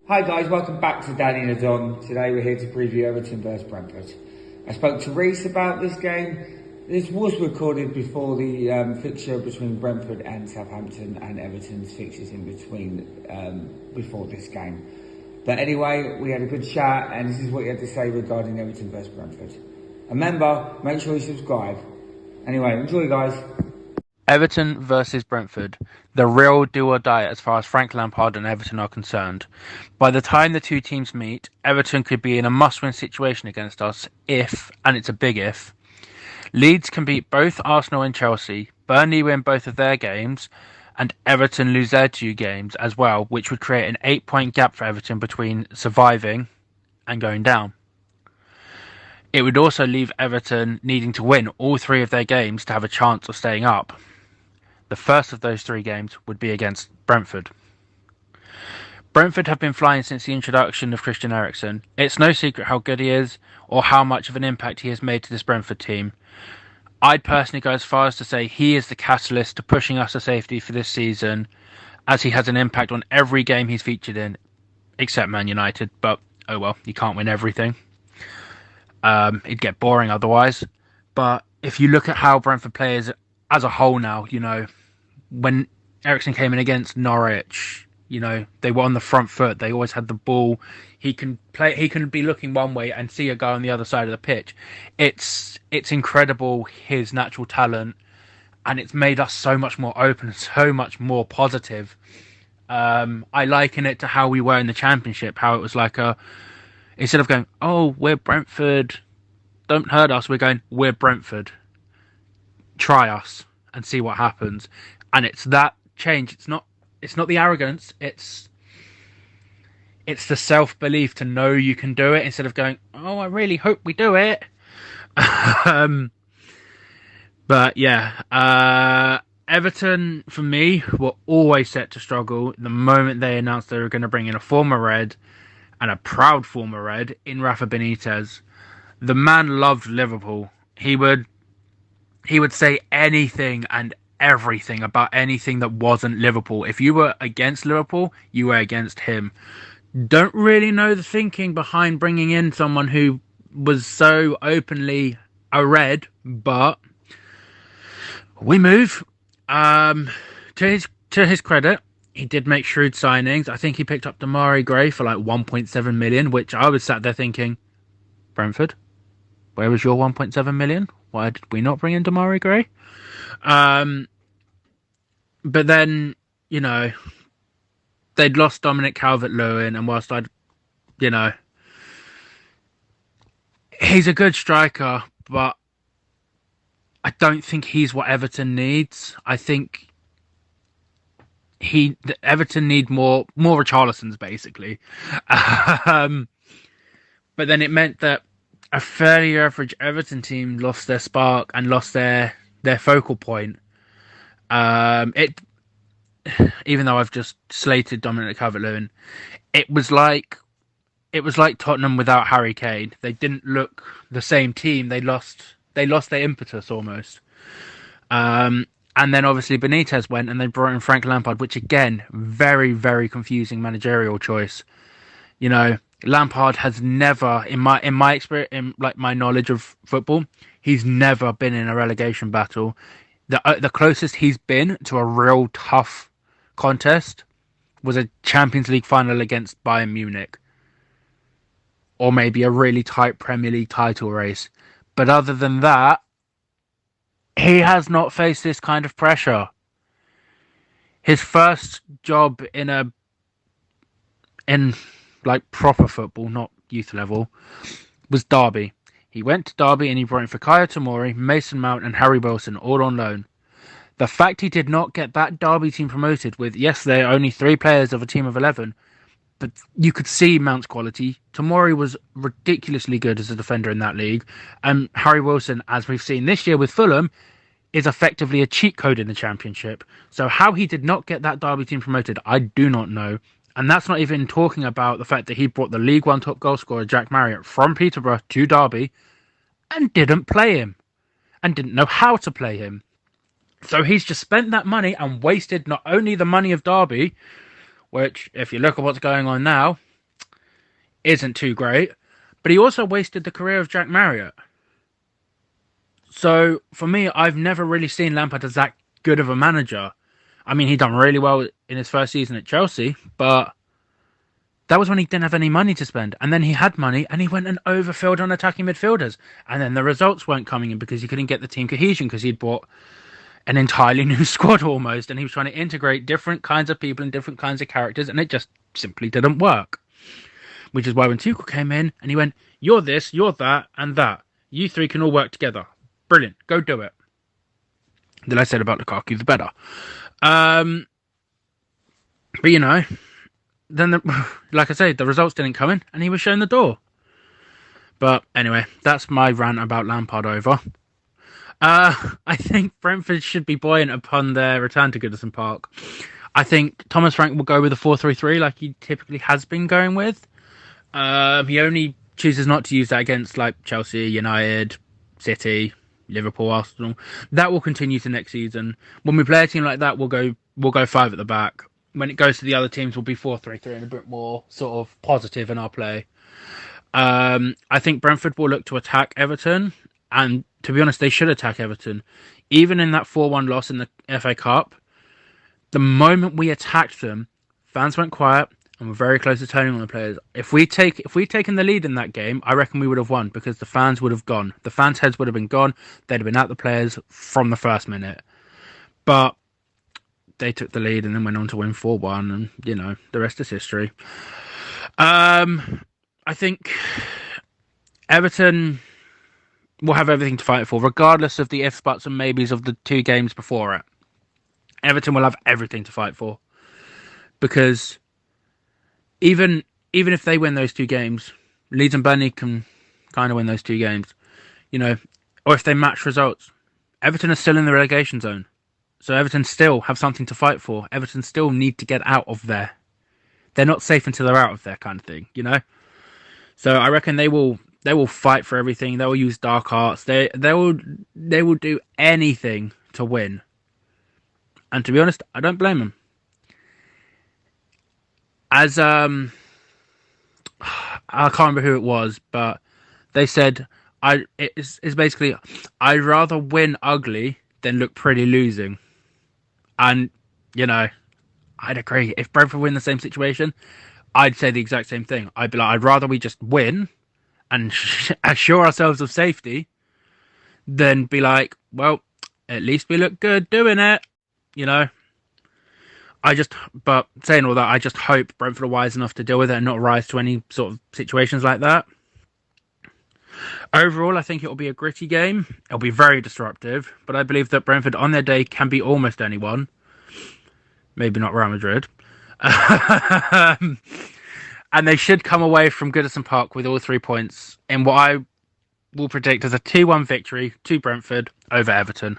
Hi guys, welcome back to Danny and Adon. Today we're here to preview Everton vs Brentford. I spoke to Rhys about this game. This was recorded before the fixture between Brentford and Southampton and Everton's fixtures in between before this game. But anyway, we had a good chat and this is what he had to say regarding Everton vs Brentford. And remember, make sure you subscribe. Anyway, enjoy guys. Everton versus Brentford, the real do or die as far as Frank Lampard and Everton are concerned. By the time the two teams meet, Everton could be in a must-win situation against us if, and it's a big if, Leeds can beat both Arsenal and Chelsea, Burnley win both of their games, and Everton lose their two games as well, which would create an 8-point gap for Everton between surviving and going down. It would also leave Everton needing to win all three of their games to have a chance of staying up. The first of those three games would be against Brentford. Brentford have been flying since the introduction of Christian Eriksen. It's no secret how good he is or how much of an impact he has made to this Brentford team. I'd personally go as far as to say he is the catalyst to pushing us to safety for this season, as he has an impact on every game he's featured in, except Man United, but oh well, you can't win everything. It'd get boring otherwise. But if you look at how Brentford players as a whole now, when Eriksen came in against Norwich, they were on the front foot. They always had the ball. He can be looking one way and see a guy on the other side of the pitch. It's incredible, his natural talent, and it's made us so much more open, so much more positive. I liken it to how we were in the Championship, how it was like instead of going, oh, we're Brentford, don't hurt us, we're going, we're Brentford. Try us and see what happens. And it's that change. It's not the arrogance. It's the self-belief to know you can do it instead of going, oh, I really hope we do it. But yeah, Everton, for me, were always set to struggle the moment they announced they were going to bring in a former Red, and a proud former Red, in Rafa Benitez. The man loved Liverpool. He would say anything and everything about anything that wasn't Liverpool. If you were against Liverpool, you were against him. Don't really know the thinking behind bringing in someone who was so openly a Red, but we move. To his credit, he did make shrewd signings. I think he picked up Demarai Gray for like 1.7 million, which I was sat there thinking, Brentford, where was your 1.7 million? Why did we not bring in Demarai Gray? But then, they'd lost Dominic Calvert-Lewin, and whilst he's a good striker, but I don't think he's what Everton needs. I think Everton need more Richarlisons, basically. But then it meant that a fairly average Everton team lost their spark and lost their focal point. Even though I've just slated Dominic Calvert-Lewin, it was like Tottenham without Harry Kane. They didn't look the same team. They lost their impetus almost. And then obviously Benitez went and they brought in Frank Lampard, which again, very, very confusing managerial choice. Lampard has never, in my experience, in like my knowledge of football, he's never been in a relegation battle. The closest he's been to a real tough contest was a Champions League final against Bayern Munich, or maybe a really tight Premier League title race. But other than that, he has not faced this kind of pressure. His first job in like proper football, not youth level, was Derby. He went to Derby and he brought in Fikayo Tomori, Mason Mount and Harry Wilson all on loan. The fact he did not get that Derby team promoted with, yes, they're only 3 players of a team of 11, but you could see Mount's quality. Tomori was ridiculously good as a defender in that league. And Harry Wilson, as we've seen this year with Fulham, is effectively a cheat code in the Championship. So how he did not get that Derby team promoted, I do not know. And that's not even talking about the fact that he brought the League One top goal scorer Jack Marriott from Peterborough to Derby and didn't play him and didn't know how to play him. So he's just spent that money and wasted not only the money of Derby, which, if you look at what's going on now, isn't too great, but he also wasted the career of Jack Marriott. So for me, I've never really seen Lampard as that good of a manager. I mean, he done really well in his first season at Chelsea, but that was when he didn't have any money to spend. And then he had money and he went and overfilled on attacking midfielders. And then the results weren't coming in because he couldn't get the team cohesion because he'd bought an entirely new squad almost. And he was trying to integrate different kinds of people and different kinds of characters. And it just simply didn't work. Which is why when Tuchel came in and he went, you're this, you're that, and that. You three can all work together. Brilliant. Go do it. The less said about Lukaku, the better. But, you know, then, like I say, the results didn't come in and he was shown the door. But anyway, that's my rant about Lampard over. I think Brentford should be buoyant upon their return to Goodison Park. I think Thomas Frank will go with a 4-3-3 like he typically has been going with. He only chooses not to use that against like Chelsea, United, City, Liverpool, Arsenal. That will continue to next season. When we play a team like that, we'll go 5 at the back. When it goes to the other teams, we'll be 4-3-3 and a bit more sort of positive in our play. I think Brentford will look to attack Everton, and to be honest, they should attack Everton. Even in that 4-1 loss in the FA Cup, the moment we attacked them, fans went quiet and were very close to turning on the players. If we'd taken the lead in that game, I reckon we would have won because the fans would have gone. The fans' heads would have been gone. They'd have been at the players from the first minute. But they took the lead and then went on to win 4-1, and, you know, the rest is history. I think Everton will have everything to fight for, regardless of the ifs, buts, and maybes of the 2 games before it. Everton will have everything to fight for. Because even if they win those 2 games, Leeds and Burnley can kind of win those 2 games, you know, or if they match results, Everton are still in the relegation zone. So Everton still have something to fight for. Everton still need to get out of there. They're not safe until they're out of there, kind of thing, you know? So I reckon they will fight for everything. They will use dark arts. They will do anything to win. And to be honest, I don't blame them. As I can't remember who it was, but they said it's basically I'd rather win ugly than look pretty losing. And, you know, I'd agree. If Brentford were in the same situation, I'd say the exact same thing. I'd be like, I'd rather we just win and assure ourselves of safety than be like, well, at least we look good doing it, you know. But saying all that, I just hope Brentford are wise enough to deal with it and not rise to any sort of situations like that. Overall, I think it will be a gritty game. It'll be very disruptive, but I believe that Brentford on their day can beat almost anyone. Maybe not Real Madrid. And they should come away from Goodison Park with all 3 points in what I will predict as a 2-1 victory to Brentford over Everton.